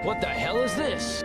What the hell is this?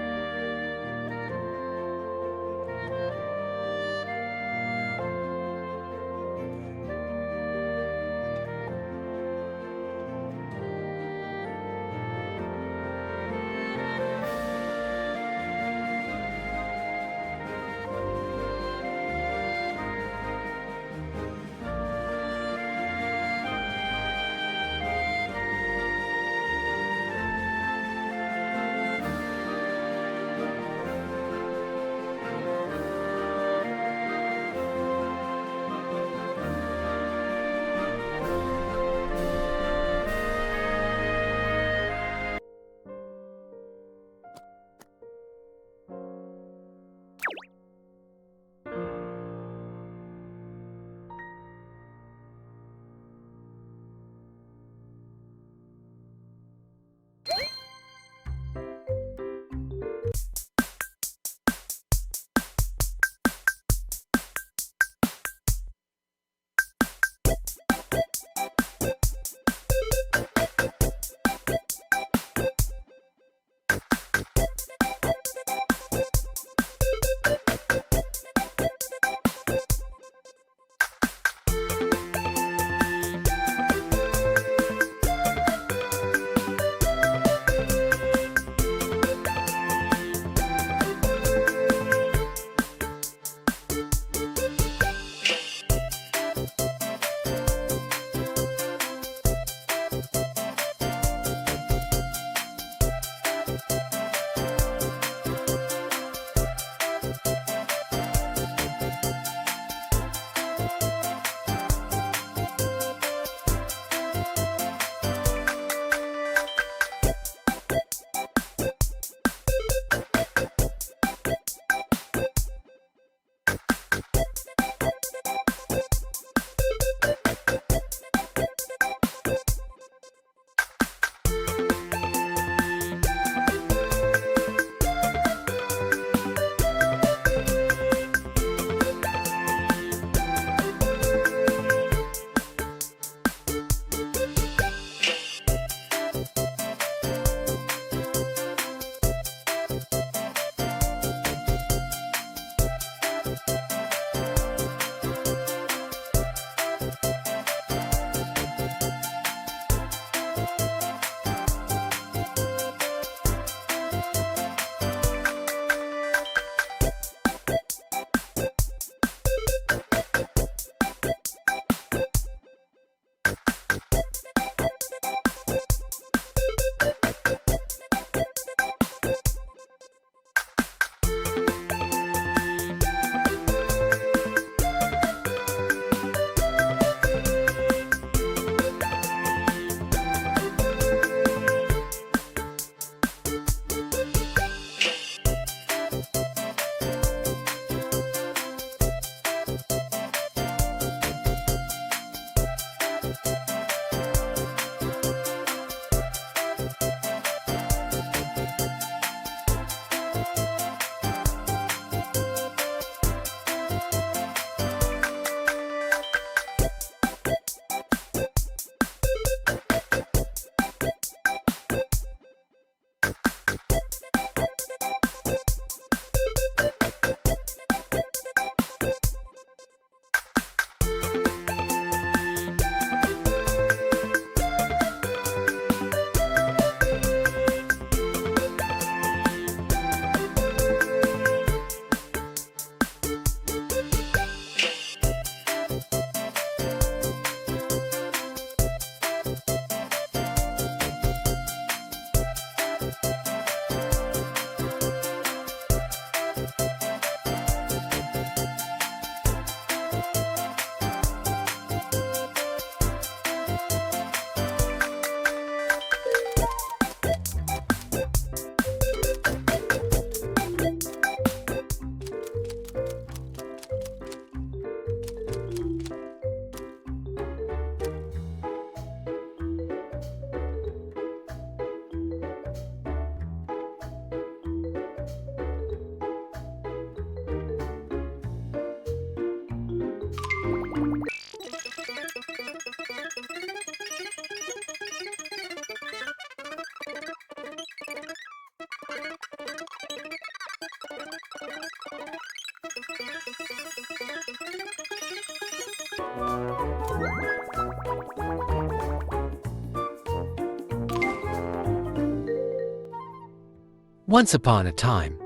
Once upon a time,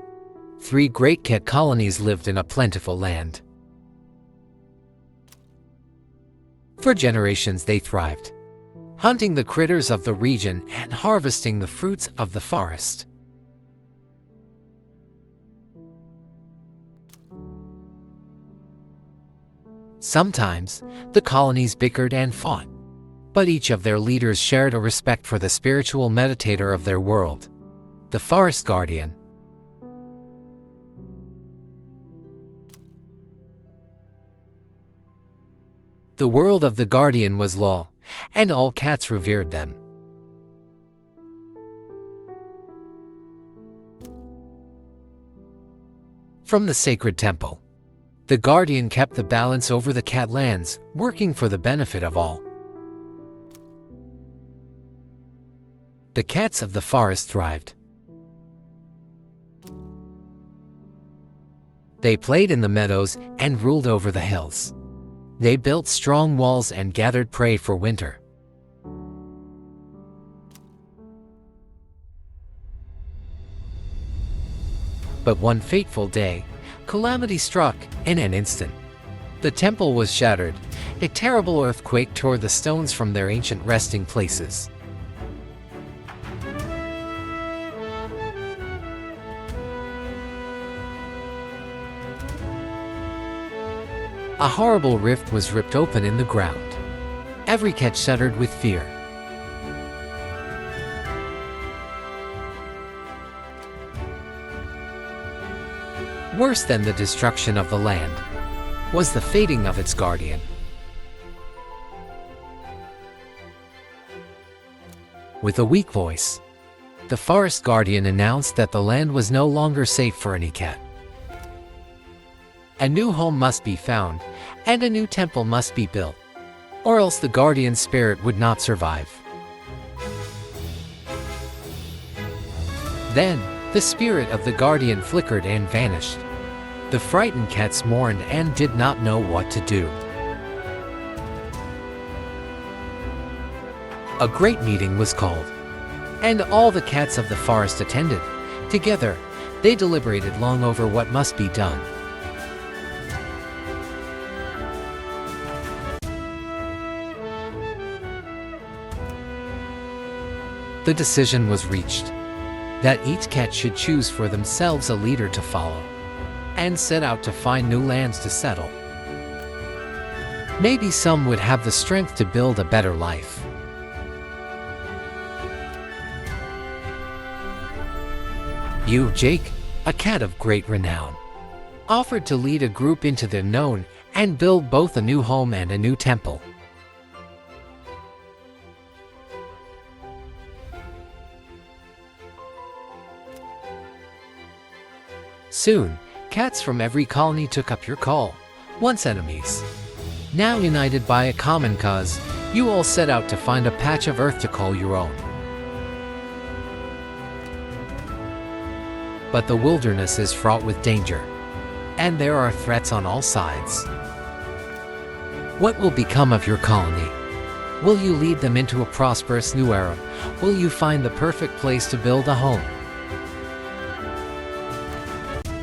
3 great cat colonies lived in a plentiful land. For generations they thrived, hunting the critters of the region and harvesting the fruits of the forest. Sometimes, the colonies bickered and fought, but each of their leaders shared a respect for the spiritual meditator of their world, the forest guardian. The world of the guardian was law, and all cats revered them. From the sacred temple, the guardian kept the balance over the cat lands, working for the benefit of all. The cats of the forest thrived. They played in the meadows and ruled over the hills. They built strong walls and gathered prey for winter. But one fateful day, calamity struck in an instant. The temple was shattered. A terrible earthquake tore the stones from their ancient resting places. A horrible rift was ripped open in the ground. Every cat shuddered with fear. Worse than the destruction of the land was the fating of its guardian. With a weak voice, the forest guardian announced that the land was no longer safe for any cat. A new home must be found, and a new temple must be built, or else the guardian's spirit would not survive. Then, the spirit of the guardian flickered and vanished. The frightened cats mourned and did not know what to do. A great meeting was called, and all the cats of the forest attended. Together, they deliberated long over what must be done. The decision was reached that each cat should choose for themselves a leader to follow and set out to find new lands to settle. Maybe some would have the strength to build a better life. You, Jake, a cat of great renown, offered to lead a group into the unknown and build both a new home and a new temple. Soon, cats from every colony took up your call, once enemies. Now united by a common cause, you all set out to find a patch of earth to call your own. But the wilderness is fraught with danger, and there are threats on all sides. What will become of your colony? Will you lead them into a prosperous new era? Will you find the perfect place to build a home?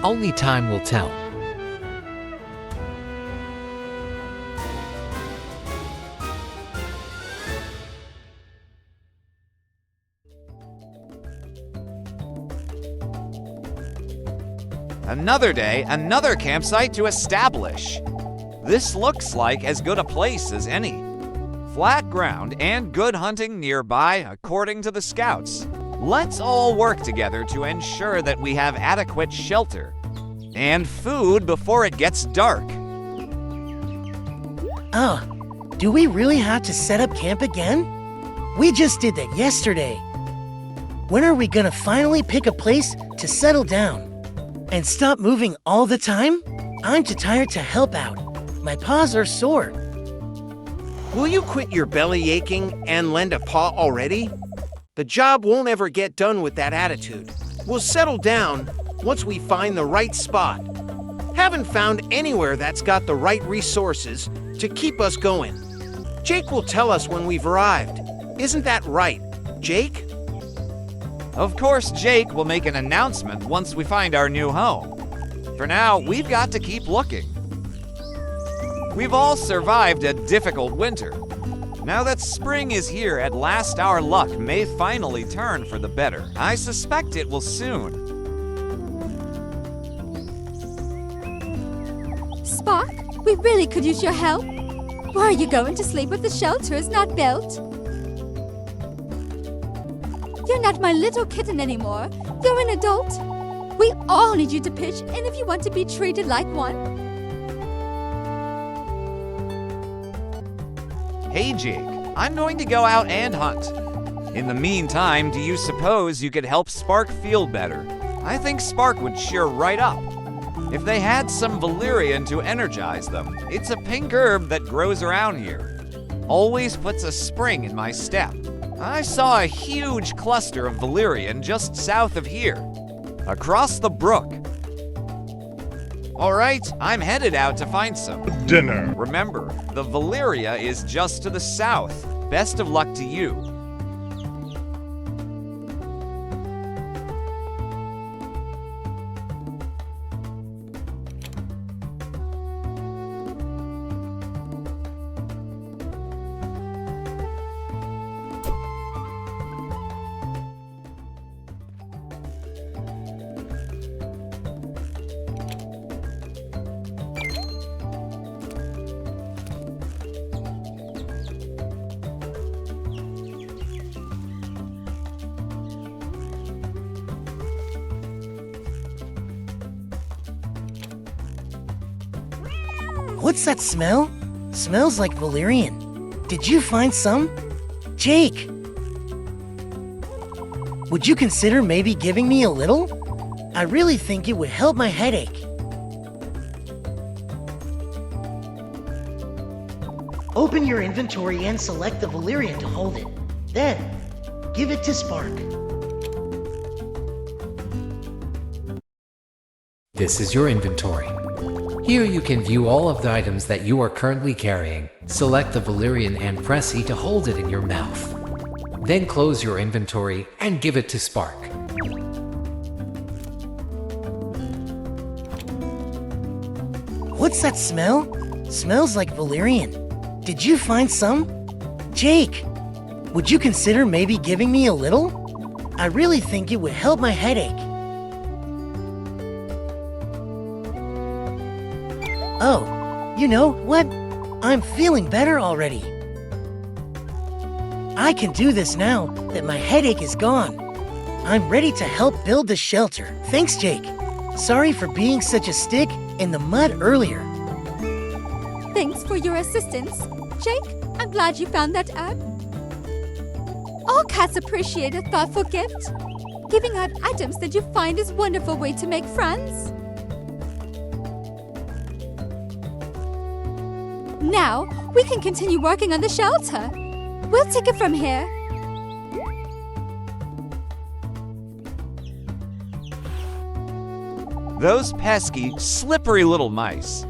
Only time will tell. Another day, another campsite to establish. This looks like as good a place as any. Flat ground and good hunting nearby, according to the scouts. Let's all work together to ensure that we have adequate shelter and food before it gets dark. Oh, do we really have to set up camp again? We just did that yesterday. When are we gonna finally pick a place to settle down? And stop moving all the time? I'm too tired to help out. My paws are sore. Will you quit your belly aching and lend a paw already? The job won't ever get done with that attitude. We'll settle down once we find the right spot. Haven't found anywhere that's got the right resources, to keep us going. Jake will tell us when we've arrived. Isn't that right, Jake? Of course, Jake will make an announcement once we find our new home. For now, we've got to keep looking. We've all survived a difficult winter. Now that spring is here, at last our luck may finally turn for the better. I suspect it will soon. Spark, we really could use your help. Where are you going to sleep if the shelter is not built? You're not my little kitten anymore. You're an adult. We all need you to pitch in if you want to be treated like one. Hey Jake, I'm going to go out and hunt. In the meantime, do you suppose you could help Spark feel better? I think Spark would cheer right up. If they had some valerian to energize them, it's a pink herb that grows around here. Always puts a spring in my step. I saw a huge cluster of valerian just south of here, across the brook. All right, I'm headed out to find some. Dinner. Remember, the Valeria is just to the south. Best of luck to you. What's that smell? Smells like valerian. Did you find some? Jake! Would you consider maybe giving me a little? I really think it would help my headache. Open your inventory and select the valerian to hold it. Then, give it to Spark. This is your inventory. Here you can view all of the items that you are currently carrying. Select the valerian and press E to hold it in your mouth. Then close your inventory and give it to Spark. What's that smell? Smells like valerian. Did you find some? Jake, would you consider maybe giving me a little? I really think it would help my headache. Oh, you know what? I'm feeling better already. I can do this now that my headache is gone. I'm ready to help build the shelter. Thanks, Jake. Sorry for being such a stick in the mud earlier. Thanks for your assistance. Jake, I'm glad you found that herb. All cats appreciate a thoughtful gift. Giving out items that you find is a wonderful way to make friends. Now, we can continue working on the shelter. We'll take it from here. Those pesky, slippery little mice.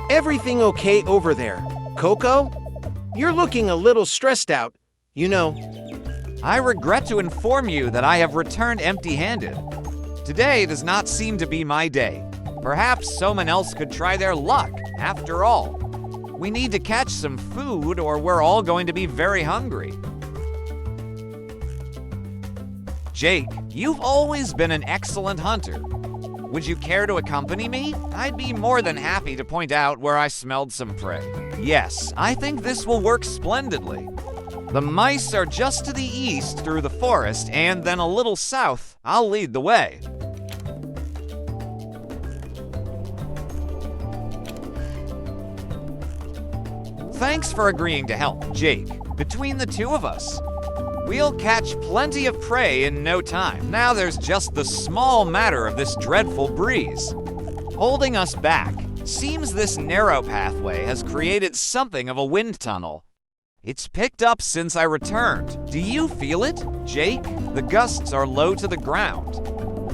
Everything okay over there, Coco? You're looking a little stressed out, you know. I regret to inform you that I have returned empty-handed. Today does not seem to be my day. Perhaps someone else could try their luck, after all. We need to catch some food or we're all going to be very hungry. Jake, you've always been an excellent hunter. Would you care to accompany me? I'd be more than happy to point out where I smelled some prey. Yes, I think this will work splendidly. The mice are just to the east through the forest, and then a little south. I'll lead the way. Thanks for agreeing to help, Jake. Between the two of us, we'll catch plenty of prey in no time. Now there's just the small matter of this dreadful breeze. Holding us back, seems this narrow pathway has created something of a wind tunnel. It's picked up since I returned. Do you feel it, Jake? The gusts are low to the ground.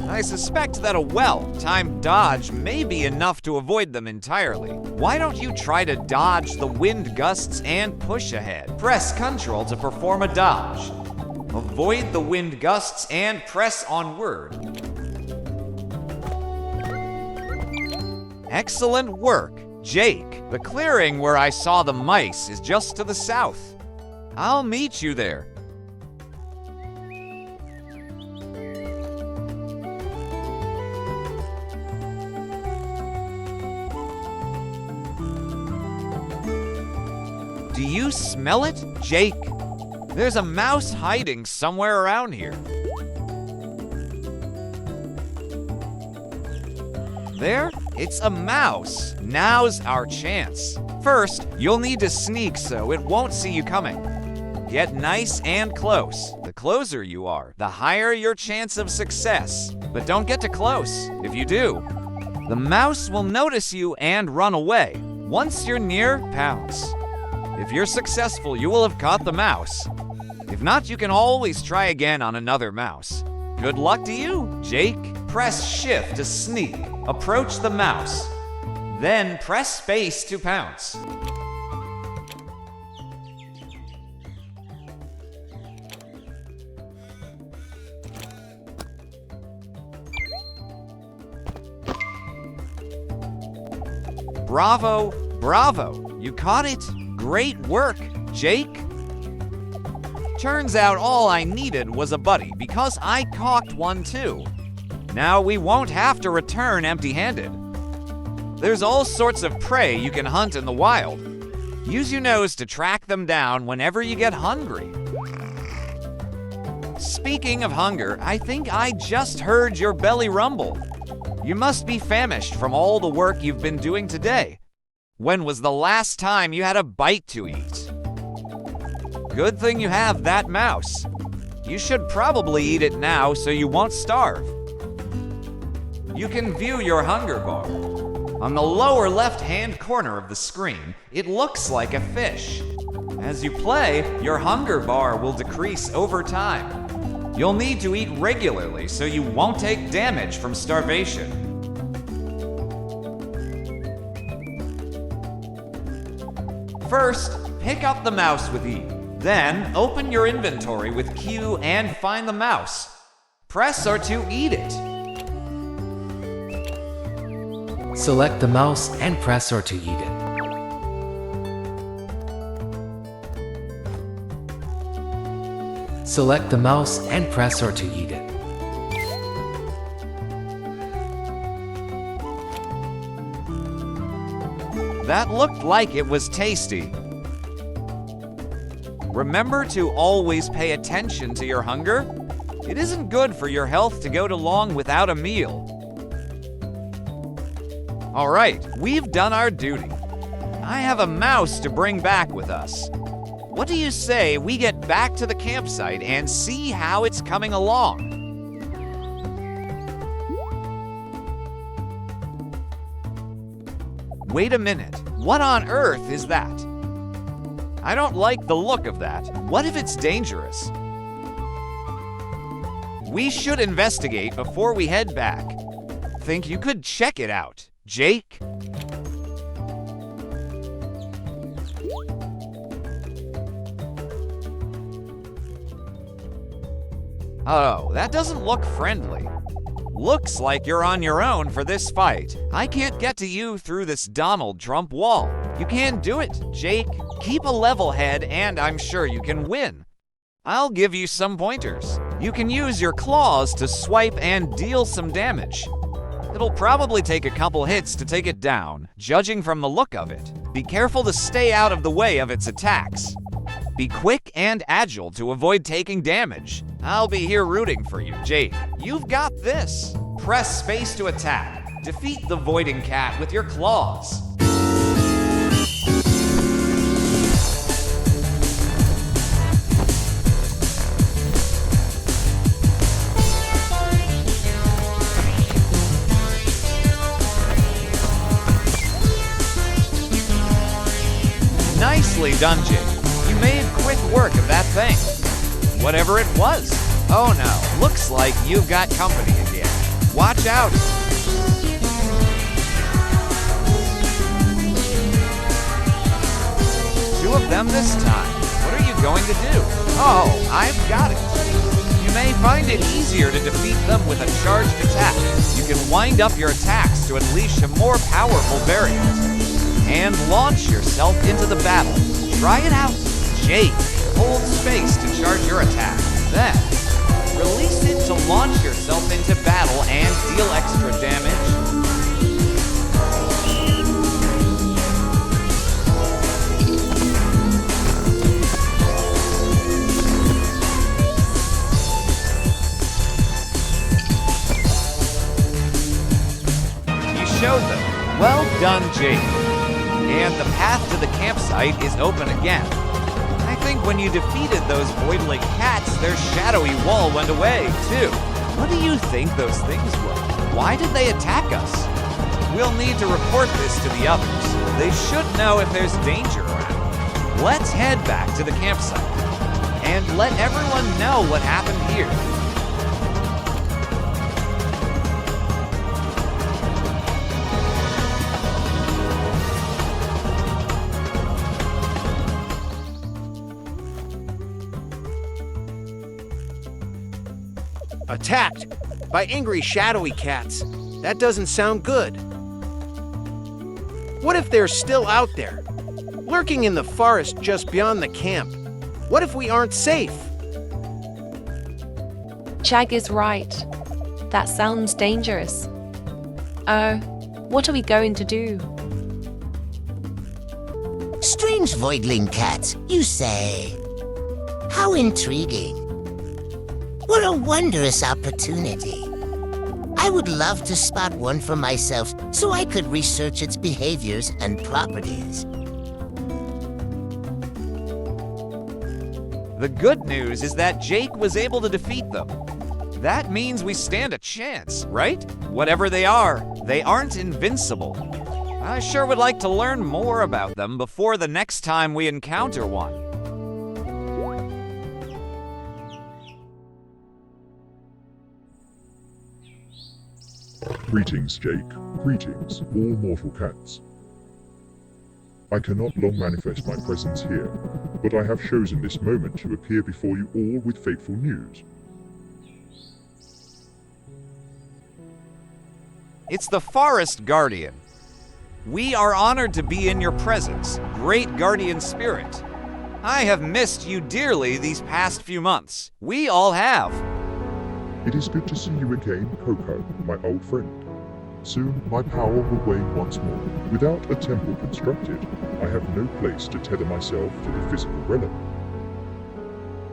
I suspect that a well-timed dodge may be enough to avoid them entirely. Why don't you try to dodge the wind gusts and push ahead? Press Ctrl to perform a dodge. Avoid the wind gusts and press onward. Excellent work, Jake. The clearing where I saw the mice is just to the south. I'll meet you there. Do you smell it, Jake? There's a mouse hiding somewhere around here. There? It's a mouse. Now's our chance. First, you'll need to sneak so it won't see you coming. Get nice and close. The closer you are, the higher your chance of success. But don't get too close. If you do, the mouse will notice you and run away. Once you're near, pounce. If you're successful, you will have caught the mouse. If not, you can always try again on another mouse. Good luck to you, Jake. Press Shift to sneak. Approach the mouse. Then press space to pounce. Bravo, bravo. You caught it. Great work, Jake. Turns out all I needed was a buddy because I caught one too. Now we won't have to return empty-handed. There's all sorts of prey you can hunt in the wild. Use your nose to track them down whenever you get hungry. Speaking of hunger, I think I just heard your belly rumble. You must be famished from all the work you've been doing today. When was the last time you had a bite to eat? Good thing you have that mouse. You should probably eat it now so you won't starve. You can view your hunger bar. On the lower left-hand corner of the screen, it looks like a fish. As you play, your hunger bar will decrease over time. You'll need to eat regularly so you won't take damage from starvation. First, pick up the mouse with E. Then, open your inventory with Q and find the mouse. Press R to eat it. Select the mouse and press R to eat it. Select the mouse and press R to eat it. That looked like it was tasty. Remember to always pay attention to your hunger. It isn't good for your health to go too long without a meal. All right, we've done our duty. I have a mouse to bring back with us. What do you say we get back to the campsite and see how it's coming along? Wait a minute, what on earth is that? I don't like the look of that. What if it's dangerous? We should investigate before we head back. Think you could check it out, Jake? Oh, that doesn't look friendly. Looks like you're on your own for this fight. I can't get to you through this Donald Trump wall. You can do it, Jake. Keep a level head and I'm sure you can win. I'll give you some pointers. You can use your claws to swipe and deal some damage. It'll probably take a couple hits to take it down, judging from the look of it. Be careful to stay out of the way of its attacks. Be quick and agile to avoid taking damage. I'll be here rooting for you, Jake. You've got this. Press space to attack. Defeat the Voiding Cat with your claws. Nicely done, Jake. You made quick work of that thing. Whatever it was. Oh no, looks like you've got company again. Watch out! Two of them this time. What are you going to do? Oh, I've got it. You may find it easier to defeat them with a charged attack. You can wind up your attacks to unleash a more powerful variant. And launch yourself into the battle. Try it out. Jake, hold space to charge your attack. Then, release it to launch yourself into battle and deal extra damage. Showed them. Well done, Jake. And the path to the campsite is open again. I think when you defeated those voidling cats, their shadowy wall went away, too. What do you think those things were? Why did they attack us? We'll need to report this to the others. They should know if there's danger around. Let's head back to the campsite and let everyone know what happened here. Attacked by angry shadowy cats. That doesn't sound good. What if they're still out there, lurking in the forest just beyond the camp? What if we aren't safe? Jag is right. That sounds dangerous. What are we going to do? Strange voidling cats, you say? How intriguing. What a wondrous opportunity. I would love to spot one for myself so I could research its behaviors and properties. The good news is that Jake was able to defeat them. That means we stand a chance, right? Whatever they aren't invincible. I sure would like to learn more about them before the next time we encounter one. Greetings, Jake. Greetings, all mortal cats. I cannot long manifest my presence here, but I have chosen this moment to appear before you all with fateful news. It's the Forest Guardian. We are honored to be in your presence, great guardian spirit. I have missed you dearly these past few months. We all have. It is good to see you again, Coco, my old friend. Soon my power will wane once more. Without a temple constructed, I have no place to tether myself to the physical realm.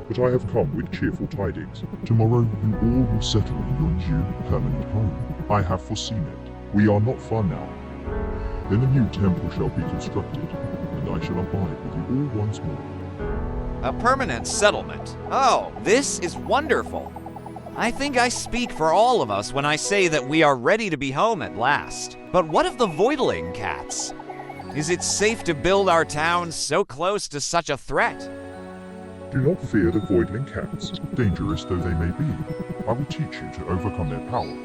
But I have come with cheerful tidings. Tomorrow you all will settle in your new permanent home. I have foreseen it. We are not far now. Then a new temple shall be constructed, and I shall abide with you all once more. A permanent settlement. Oh, this is wonderful. I think I speak for all of us when I say that we are ready to be home at last. But what of the voidling cats? Is it safe to build our town so close to such a threat? Do not fear the voidling cats, dangerous though they may be. I will teach you to overcome their power.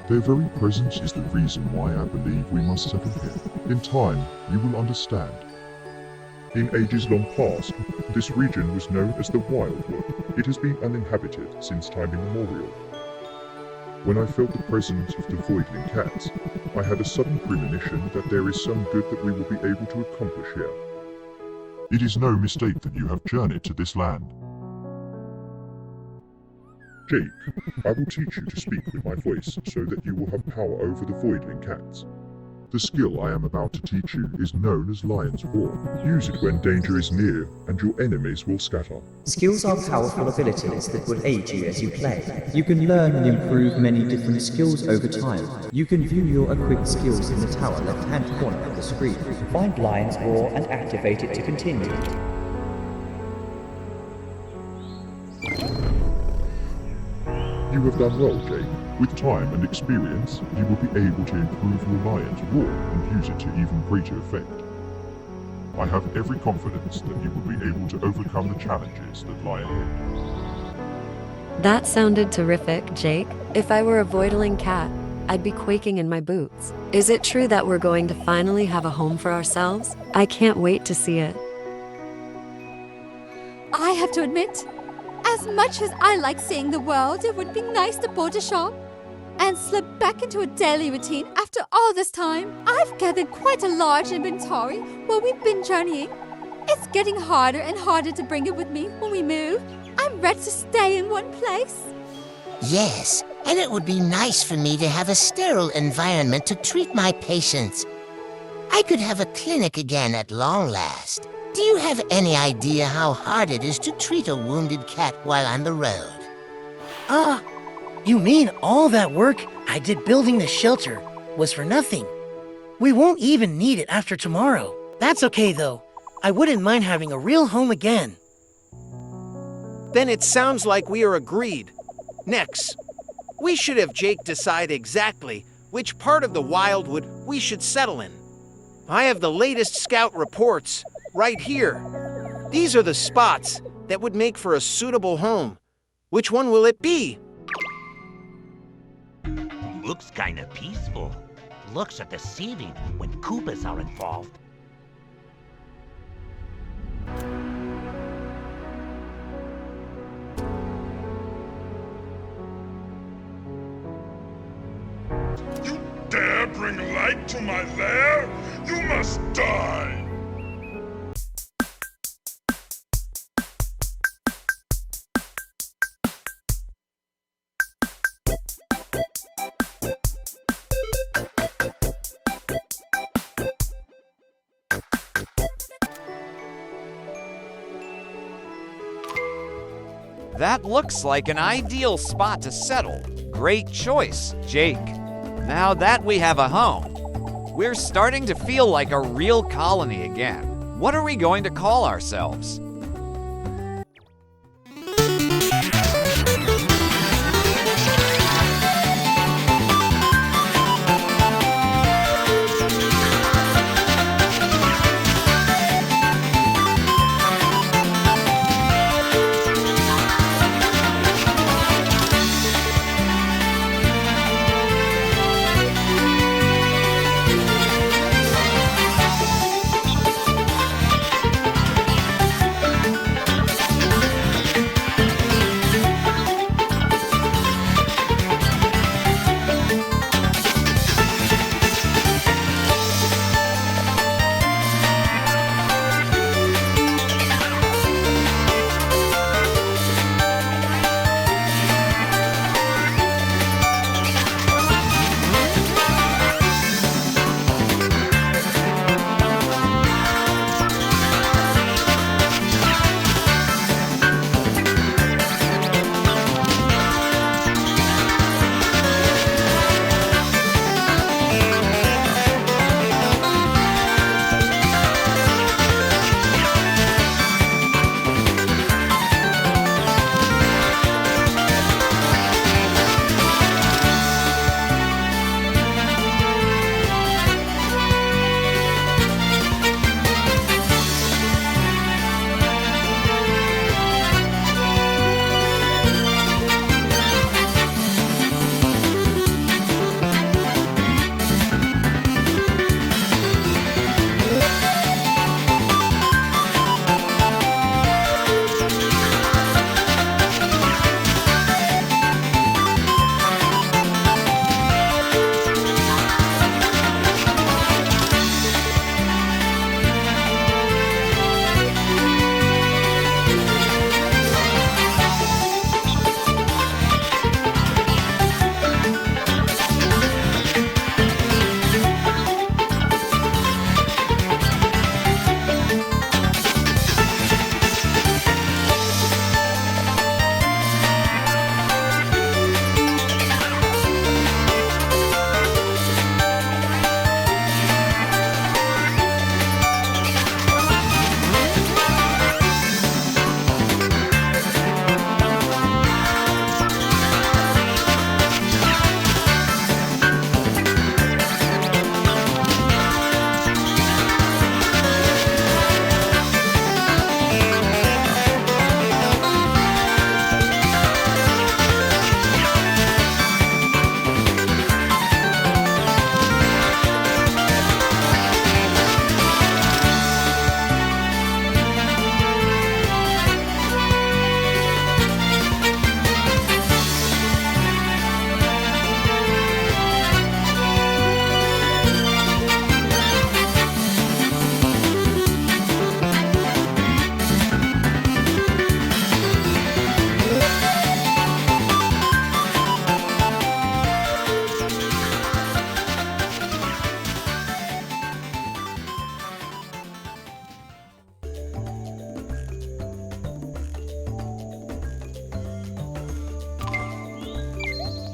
Their very presence is the reason why I believe we must settle here. In time, you will understand. In ages long past, this region was known as the Wildwood. It has been uninhabited since time immemorial. When I felt the presence of the voidling cats, I had a sudden premonition that there is some good that we will be able to accomplish here. It is no mistake that you have journeyed to this land. Jake, I will teach you to speak with my voice so that you will have power over the voidling cats. The skill I am about to teach you is known as Lion's Roar. Use it when danger is near, and your enemies will scatter. Skills are powerful abilities that will aid you as you play. You can learn and improve many different skills over time. You can view your equipped skills in the tower left-hand corner of the screen. Find Lion's Roar and activate it to continue. You have done well, Jake. With time and experience, you will be able to improve your Lion's Roar and use it to even greater effect. I have every confidence that you will be able to overcome the challenges that lie ahead. That sounded terrific, Jake. If I were a Voidling cat, I'd be quaking in my boots. Is it true that we're going to finally have a home for ourselves? I can't wait to see it. I have to admit, as much as I like seeing the world, it would be nice to board a shop and slip back into a daily routine after all this time. I've gathered quite a large inventory while we've been journeying. It's getting harder and harder to bring it with me when we move. I'm ready to stay in one place. Yes, and it would be nice for me to have a sterile environment to treat my patients. I could have a clinic again at long last. Do you have any idea how hard it is to treat a wounded cat while on the road? You mean all that work I did building the shelter was for nothing? We won't even need it after tomorrow. That's okay though. I wouldn't mind having a real home again. Then it sounds like we are agreed. Next, we should have Jake decide exactly which part of the Wildwood we should settle in. I have the latest scout reports right here. These are the spots that would make for a suitable home. Which one will it be? Looks kinda peaceful. Looks are deceiving when Koopas are involved. You dare bring light to my lair? You must die! That looks like an ideal spot to settle. Great choice, Jake. Now that we have a home, we're starting to feel like a real colony again. What are we going to call ourselves?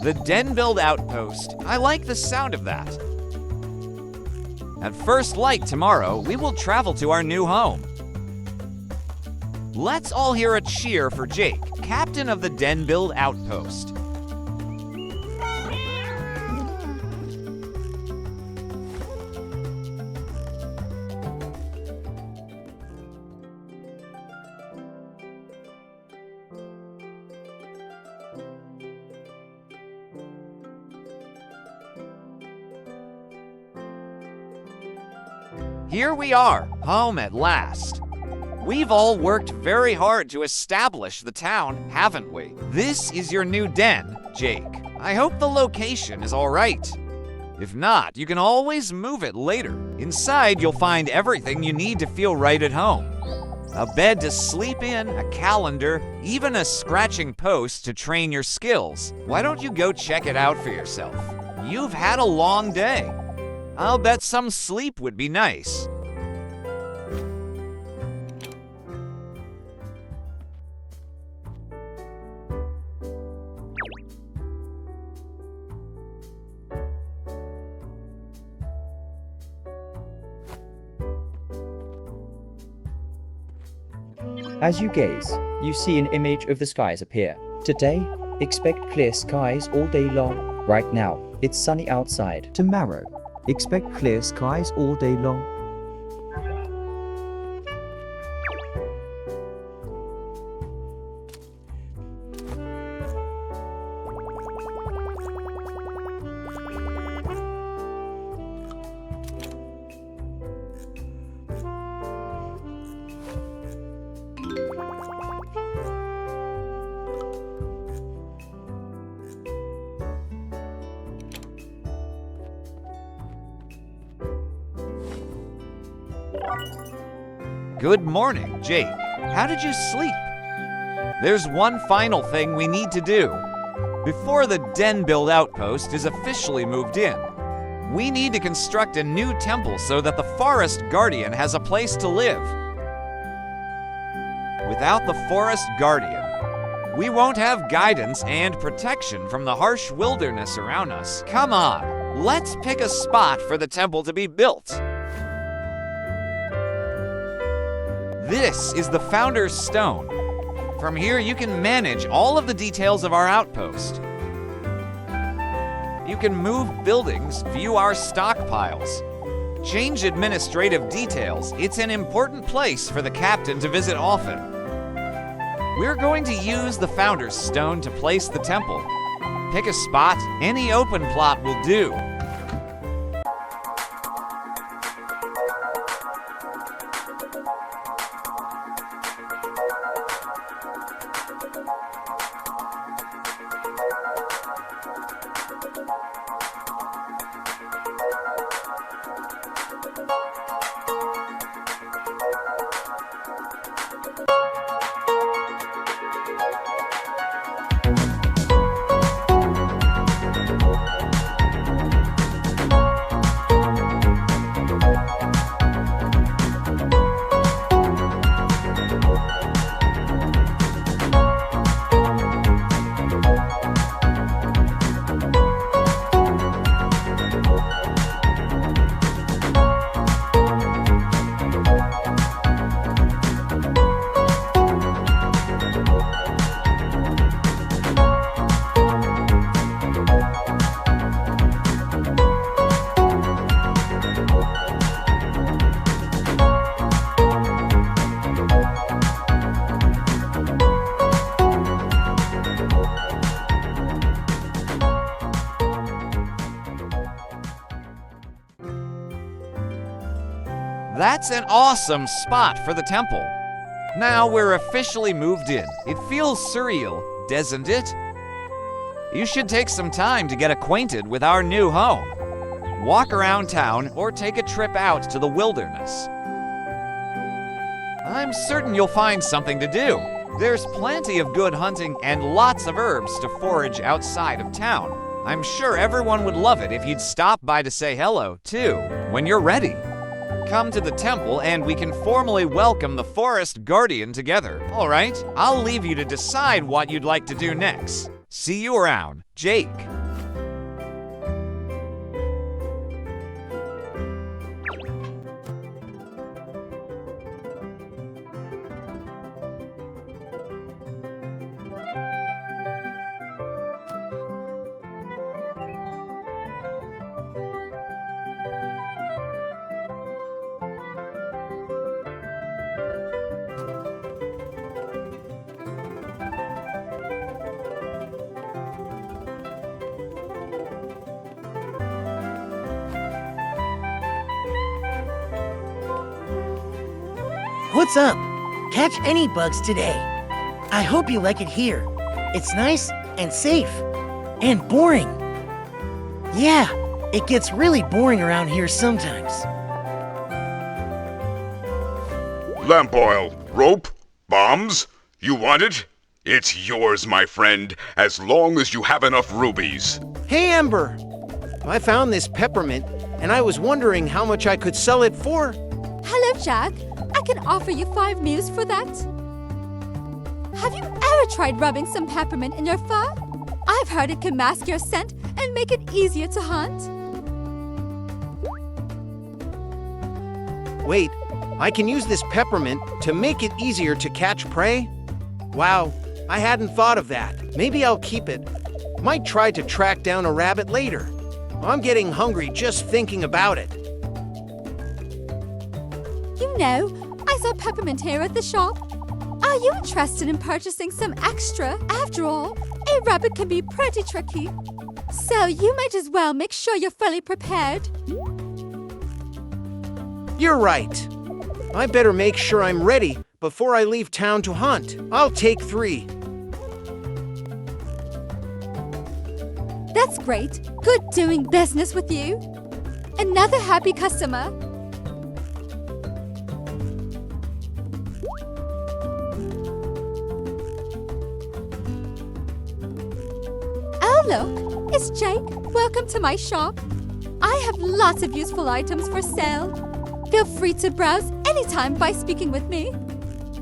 The den-build outpost. I like the sound of that. At first light tomorrow, we will travel to our new home. Let's all hear a cheer for Jake, captain of the den-build outpost. Here we are, home at last. We've all worked very hard to establish the town, haven't we? This is your new den, Jake. I hope the location is all right. If not, you can always move it later. Inside, you'll find everything you need to feel right at home. A bed to sleep in, a calendar, even a scratching post to train your skills. Why don't you go check it out for yourself? You've had a long day. I'll bet some sleep would be nice. As you gaze, you see an image of the skies appear. Today, expect clear skies all day long. Right now, it's sunny outside. Tomorrow, expect clear skies all day long. Good morning, Jake. How did you sleep? There's one final thing we need to do. Before the den-build outpost is officially moved in, we need to construct a new temple so that the forest guardian has a place to live. Without the forest guardian, we won't have guidance and protection from the harsh wilderness around us. Come on, let's pick a spot for the temple to be built. This is the Founder's Stone. From here, you can manage all of the details of our outpost. You can move buildings, view our stockpiles, change administrative details. It's an important place for the captain to visit often. We're going to use the Founder's Stone to place the temple. Pick a spot, any open plot will do. That's an awesome spot for the temple. Now we're officially moved in. It feels surreal, doesn't it? You should take some time to get acquainted with our new home. Walk around town or take a trip out to the wilderness. I'm certain you'll find something to do. There's plenty of good hunting and lots of herbs to forage outside of town. I'm sure everyone would love it if you'd stop by to say hello, too, when you're ready. Come to the temple and we can formally welcome the forest guardian together. All right, I'll leave you to decide what you'd like to do next. See you around, Jake. What's up? Catch any bugs today. I hope you like it here. It's nice and safe and boring. Yeah, it gets really boring around here sometimes. Lamp oil, rope, bombs? You want it? It's yours, my friend, as long as you have enough rubies. Hey, Ember! I found this peppermint, and I was wondering how much I could sell it for. Hello, Jack. I can offer you 5 mews for that. Have you ever tried rubbing some peppermint in your fur? I've heard it can mask your scent and make it easier to hunt. Wait, I can use this peppermint to make it easier to catch prey? Wow, I hadn't thought of that. Maybe I'll keep it. Might try to track down a rabbit later. I'm getting hungry just thinking about it. You know, I saw peppermint here at the shop. Are you interested in purchasing some extra? After all, a rabbit can be pretty tricky. So you might as well make sure you're fully prepared. You're right. I better make sure I'm ready before I leave town to hunt. I'll take 3. That's great. Good doing business with you. Another happy customer. Oh, look, it's Jake. Welcome to my shop. I have lots of useful items for sale. Feel free to browse anytime by speaking with me.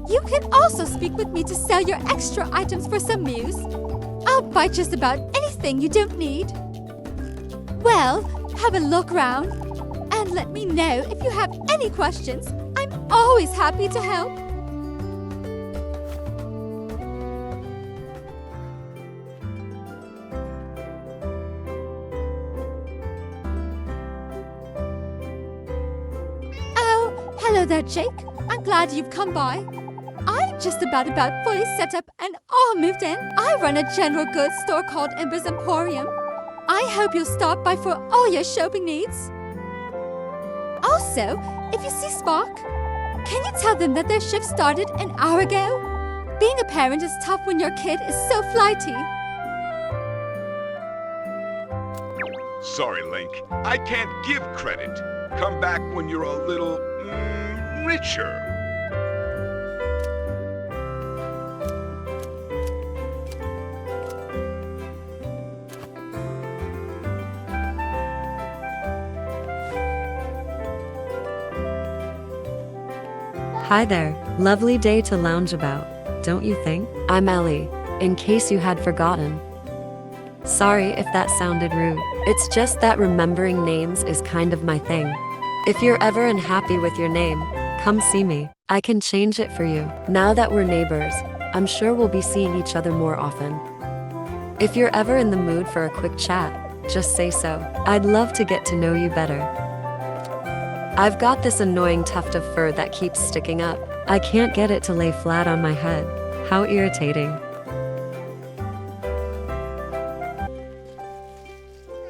You can also speak with me to sell your extra items for some mews. I'll buy just about anything you don't need. Well, have a look around and let me know if you have any questions. I'm always happy to help. Oh, hello there, Jake. I'm glad you've come by. I'm just about fully set up and all moved in. I run a general goods store called Ember's Emporium. I hope you'll stop by for all your shopping needs. Also, if you see Spark, can you tell them that their shift started an hour ago? Being a parent is tough when your kid is so flighty. Sorry, Link. I can't give credit. Come back when you're a little richer. Hi there. Lovely day to lounge about, don't you think? I'm Ellie, in case you had forgotten. Sorry if that sounded rude. It's just that remembering names is kind of my thing. If you're ever unhappy with your name, come see me. I can change it for you. Now that we're neighbors, I'm sure we'll be seeing each other more often. If you're ever in the mood for a quick chat, just say so. I'd love to get to know you better. I've got this annoying tuft of fur that keeps sticking up. I can't get it to lay flat on my head. How irritating.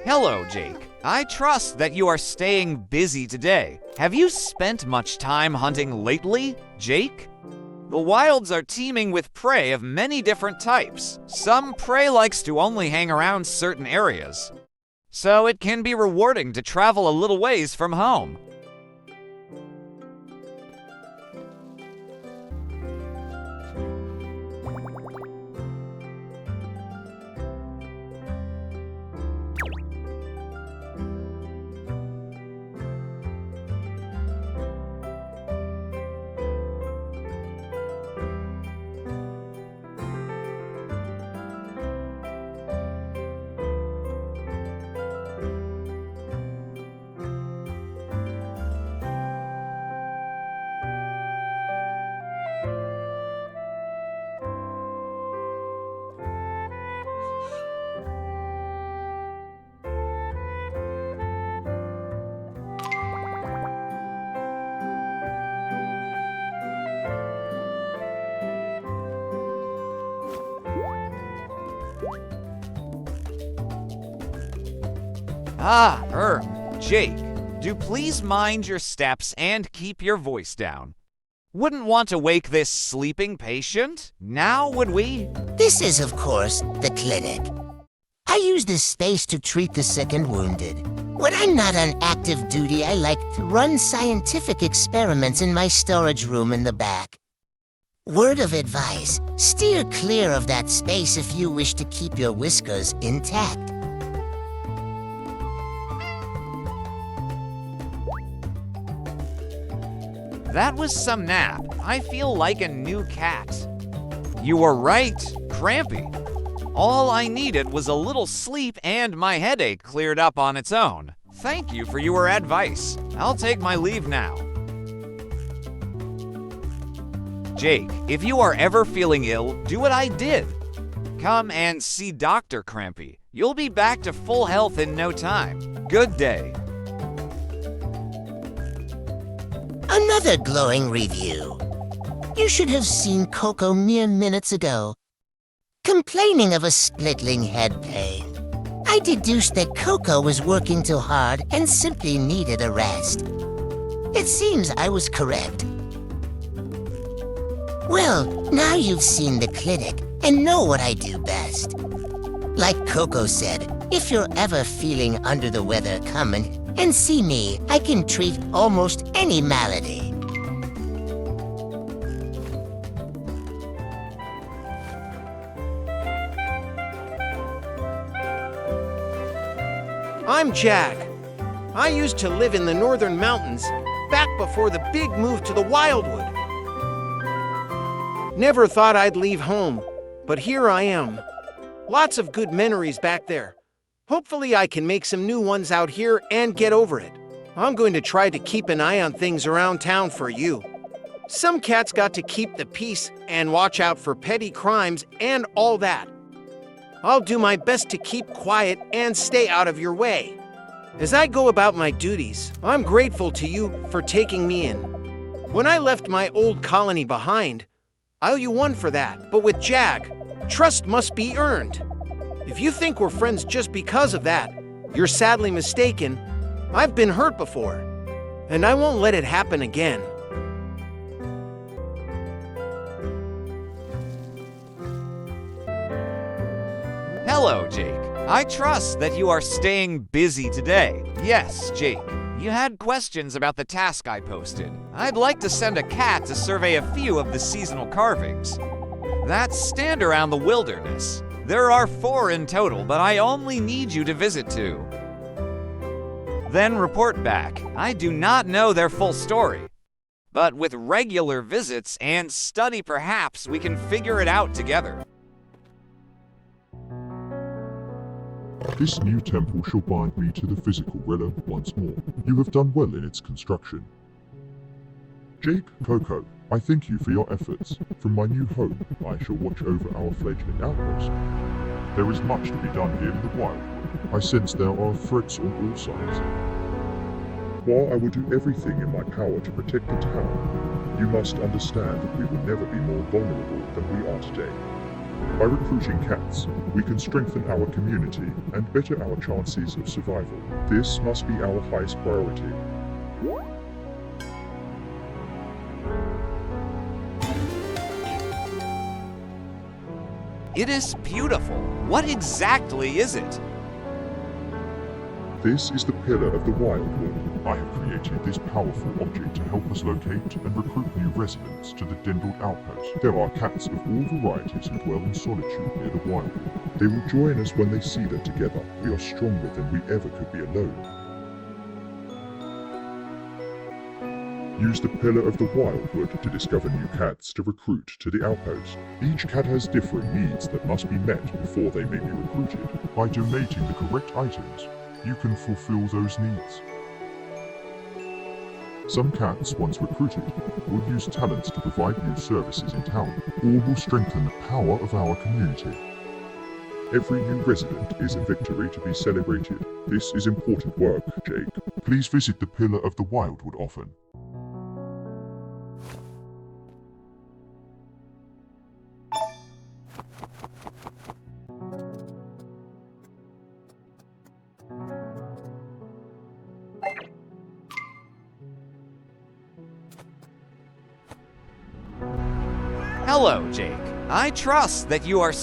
Hello, Jake. I trust that you are staying busy today. Have you spent much time hunting lately, Jake? The wilds are teeming with prey of many different types. Some prey likes to only hang around certain areas, so it can be rewarding to travel a little ways from home. Jake, do please mind your steps and keep your voice down. Wouldn't want to wake this sleeping patient, now would we? This is, of course, the clinic. I use this space to treat the sick and wounded. When I'm not on active duty, I like to run scientific experiments in my storage room in the back. Word of advice, steer clear of that space if you wish to keep your whiskers intact. That was some nap. I feel like a new cat. You were right, Crampy. All I needed was a little sleep and my headache cleared up on its own. Thank you for your advice. I'll take my leave now. Jake, if you are ever feeling ill, do what I did. Come and see Dr. Crampy. You'll be back to full health in no time. Good day. Another glowing review. You should have seen Coco mere minutes ago. Complaining of a splittling head pain. I deduced that Coco was working too hard and simply needed a rest. It seems I was correct. Well, now you've seen the clinic and know what I do best. Like Coco said, if you're ever feeling under the weather, come and see me. I can treat almost any malady. I'm Jack. I used to live in the northern mountains back before the big move to the Wildwood. Never thought I'd leave home, but here I am. Lots of good memories back there. Hopefully I can make some new ones out here and get over it. I'm going to try to keep an eye on things around town for you. Some cats got to keep the peace and watch out for petty crimes and all that. I'll do my best to keep quiet and stay out of your way. As I go about my duties, I'm grateful to you for taking me in. When I left my old colony behind, I owe you one for that. But with Jack, trust must be earned. If you think we're friends just because of that, you're sadly mistaken. I've been hurt before, and I won't let it happen again. Hello, Jake. I trust that you are staying busy today. Yes, Jake. You had questions about the task I posted. I'd like to send a cat to survey a few of the seasonal carvings that stand around the wilderness. There are 4 in total, but I only need you to visit 2. Then report back. I do not know their full story, but with regular visits and study, perhaps we can figure it out together. This new temple shall bind me to the physical realm once more. You have done well in its construction. Jake, Coco, I thank you for your efforts. From my new home, I shall watch over our fledgling outpost. There is much to be done here in the Wildwood. I sense there are threats on all sides. While I will do everything in my power to protect the town, you must understand that we will never be more vulnerable than we are today. By recruiting cats, we can strengthen our community and better our chances of survival. This must be our highest priority. It is beautiful. What exactly is it? This is the pillar of the Wildwood. I have created this powerful object to help us locate and recruit new residents to the Dendled outpost. There are cats of all varieties who dwell in solitude near the Wildwood. They will join us when they see that together we are stronger than we ever could be alone. Use the Pillar of the Wildwood to discover new cats to recruit to the outpost. Each cat has different needs that must be met before they may be recruited. By donating the correct items, you can fulfill those needs. Some cats, once recruited, will use talents to provide new services in town, or will strengthen the power of our community. Every new resident is a victory to be celebrated. This is important work, Jake. Please visit the Pillar of the Wildwood often. Hello, Jake. I trust that you are.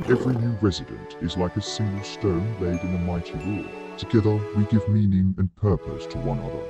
Every new resident is like a single stone laid in a mighty wall. Together we give meaning and purpose to one another.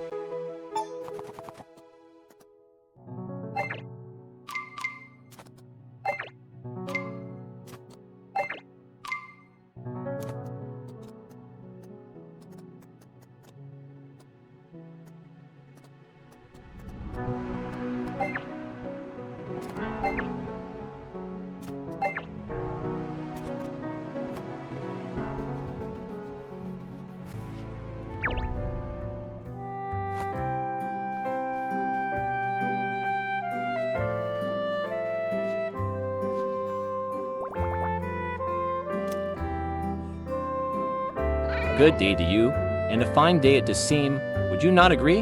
Good day to you, and a fine day it does seem, would you not agree?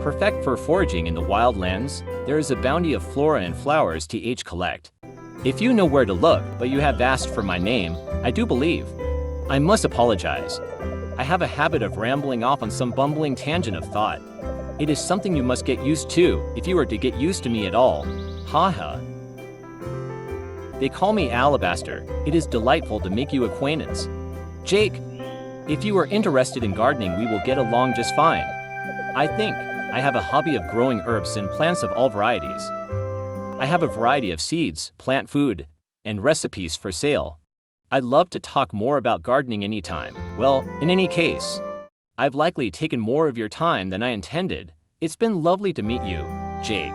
Perfect for foraging in the wild lands, there is a bounty of flora and flowers to each collect. If you know where to look, but you have asked for my name, I do believe. I must apologize. I have a habit of rambling off on some bumbling tangent of thought. It is something you must get used to, if you are to get used to me at all. Ha. They call me Alabaster. It is delightful to make you acquaintance. Jake, if you are interested in gardening, we will get along just fine. I think I have a hobby of growing herbs and plants of all varieties. I have a variety of seeds, plant food, and recipes for sale. I'd love to talk more about gardening anytime. Well, in any case, I've likely taken more of your time than I intended. It's been lovely to meet you, Jake.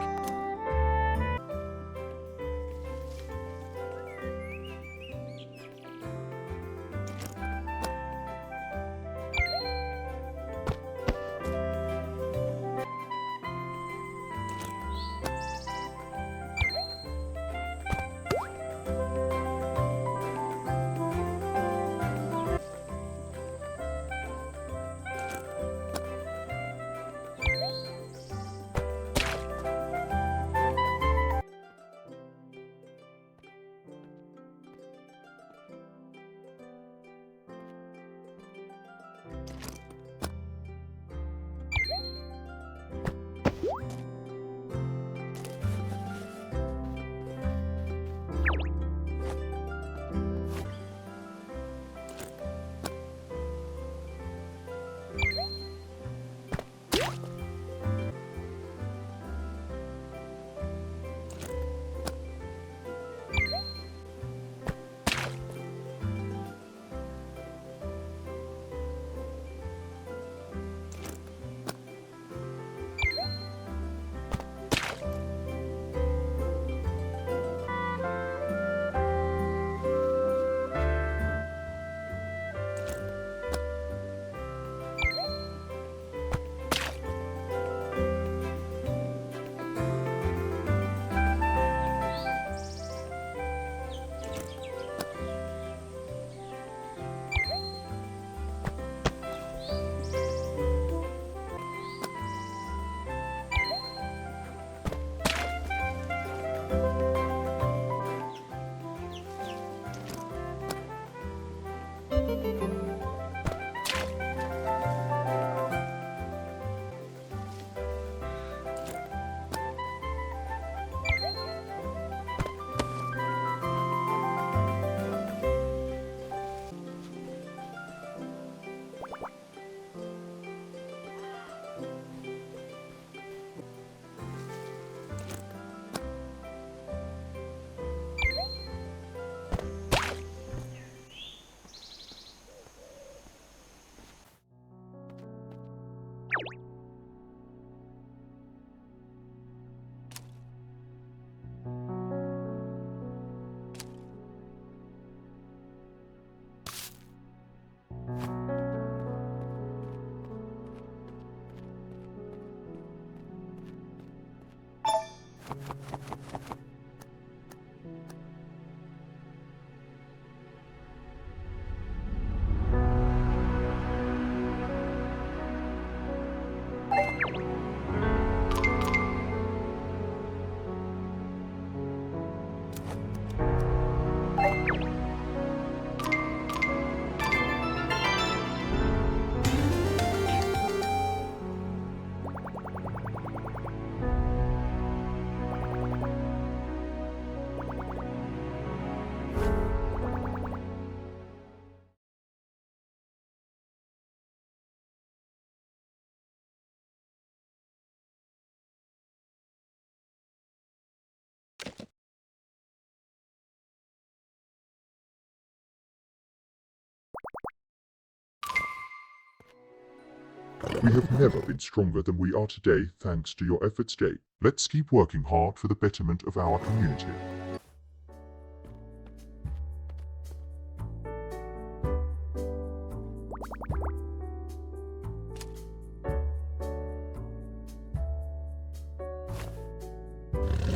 We have never been stronger than we are today thanks to your efforts, Jake. Let's keep working hard for the betterment of our community.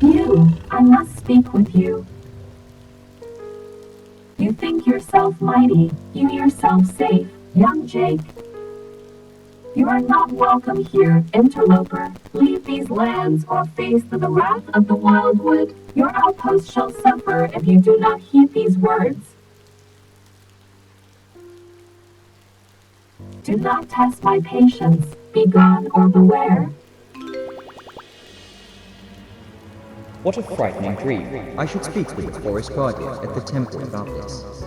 You, I must speak with you. You think yourself mighty, you yourself safe, young Jake. You are not welcome here, interloper. Leave these lands or face the wrath of the Wildwood. Your outpost shall suffer if you do not heed these words. Do not test my patience. Be gone or beware. What a frightening dream. I should speak with the forest guardian at the temple about this.